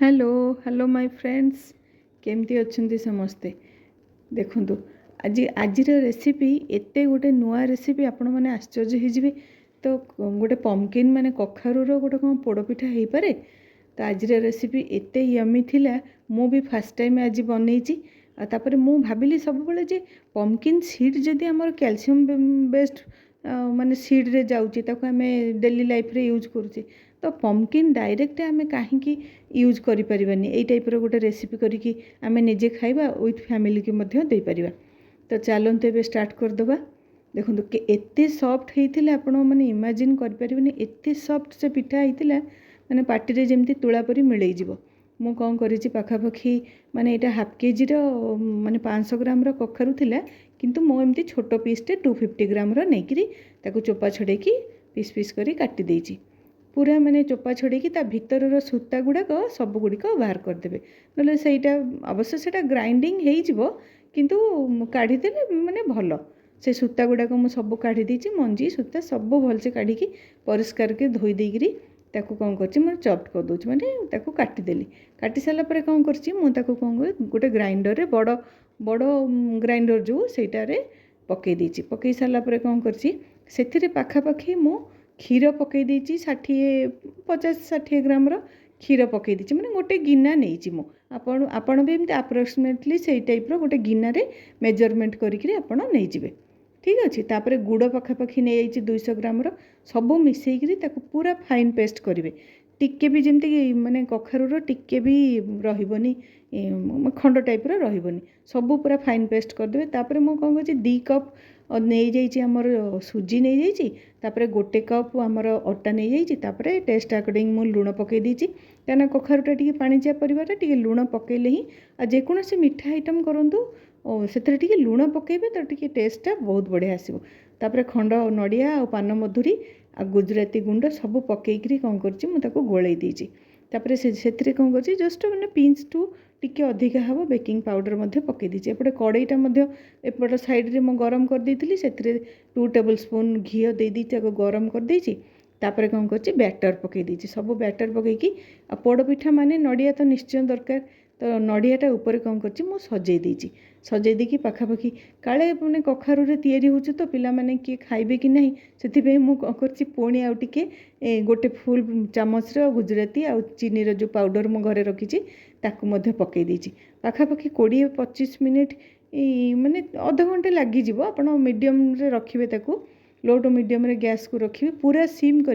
Hello hello my friends केमती अच्छे समस्ते देखु आज आज रेसिपी एते गोटे नुआ रेसिपी आपण मैंने आश्चर्य हो तो गोटे पम्पकिन माने कखारूर गोटे कौन पोड़पिठा हो पारे। तो आज रेसिपी एते यमी थिला मु भी फास्ट टाइम आज बनईची। तापर मु भाविली सब बेले जे पम्पकिन सीड जदि आमर कैल्शियम बेस्ड माने सीड रे जाउची ताको हमें डेली लाइफ रे यूज करूचे तो पम्पकिन डायरेक्ट आमे कहीं यूज करि परिबानी एई टाइप रो गोटे रेसिपी करिकी आमे निजे खाइबा विथ फैमिली की मध्य दे परिबा। तो चलते एबे स्टार्ट कर दबा। देखो कि एते सॉफ्ट होइथिला आपण माने इमेजिन कर परिबनी एते सॉफ्ट से पिठा होइथिला माने पार्टी रे जेमती तुळा परी मिलई जिवो। मु कौन करिछि पाखापाखी माने एटा हाफ केजी रो माने 500 ग्राम रो कखारु थिला किंतु मो एमती छोटो पीस टे 250 ग्राम रो नेकिरी ताको चोपा छडेकी पीस पीस करी काटी देइछि। पूरा माने चोपा छड़ेकी ता भितर सूता गुड़ाक सब गुड़िक बाहर करदे ना सहीटा अवश्य से ग्राइंडिंग हो किंतु काढ़ीदेले माने भल से सूता गुड़ाक मुझे सब काढ़ी देछि मंजी सूता सब भलसे काढ़ी परिष्कार के धोई देकरी ताकू कौन करछि मैं चॉप्ड कर दूँ माने ताकू काटिदेली। काटी सारा पर कौन करछि मु ताकू कौन गोटे ग्राइंडर रे बड़ बड़ ग्राइंडर जो सेटारे पकई देछि। पकई सारा पर कौन करछि सेथिरे पाखापाखी मु क्षीर पकई देछि 50-60 ग्राम रो क्षीर पकई देछि माने गोटे गिना नहीं मु आपण भी एमती अप्रोक्सीमेटली से टाइप रो गोटे गिना रे मेजरमेंट करिकरी आपण नहीं जिवे। ठीक अच्छे तापर गुड़ पखापाखी नहीं 200 ग्राम रो सब मिसेकरी ताको पूरा फाइन पेस्ट करेंगे टिके भी जमती माने कखारूर टिके भी रहिबनी खंड टाइप रो रहिबनी सब पूरा फाइन पेस्ट करदे। तापर मु कौन कर 2 कप नहीं जाइए आमर सुजी नहीं जाइए तापर गोटे कप आमर अटा नहीं जाइए तापर टेस्ट अकॉर्डिंग मु लुण पकई देछि कहीं कखारूटा टी पाणिचिया परिवाटा टी लुण पकईले ही आ जेकोसी मिठा आइटम करूँ से लुण पकईबे तो टी टेस्टा बहुत बढ़िया आसो। तापर खंड नड़िया और पान मधुरी आ गुजराती गुंड सब पकईकरी कौन कर गोलई देछि। तापर से कौन कर जस्ट मैंने पिंच टू टिके अधिका हम बेकिंग पाउडर मध्य पकई देछि। एपटे कड़ईटा मध्य एपट साइड रे मो गरम कर देइथिली सेथिरे 2 टेबल स्पून घी दे दी गरम कर देछि। तापर कौन कर बैटर पकई देछि सब बैटर पकईकी आ पोड़पिठा माने नड़िया तो निश्चय दरकार तो नड़ियाटा ऊपर कौन कर मु सजई देछि। सजई देकी पाखापाखी काले मैंने कखारू रे तैयारी होछु तो पिला माने किए खाइबे कि नहीं सेथिबे मु कौन करछि पुणी आउ टिके गोटे फुल चामच रो गुजराती आ चीनी रो जो पाउडर मो घरे रखिछि ताकू मध्य पकई देछि। पाखापाखी 20-25 मिनिट माने आधा घंटे लगी आप मीडियम रे रखिए ताकू लो टू मीडियम रे गैस को रखिए पूरा सिम कर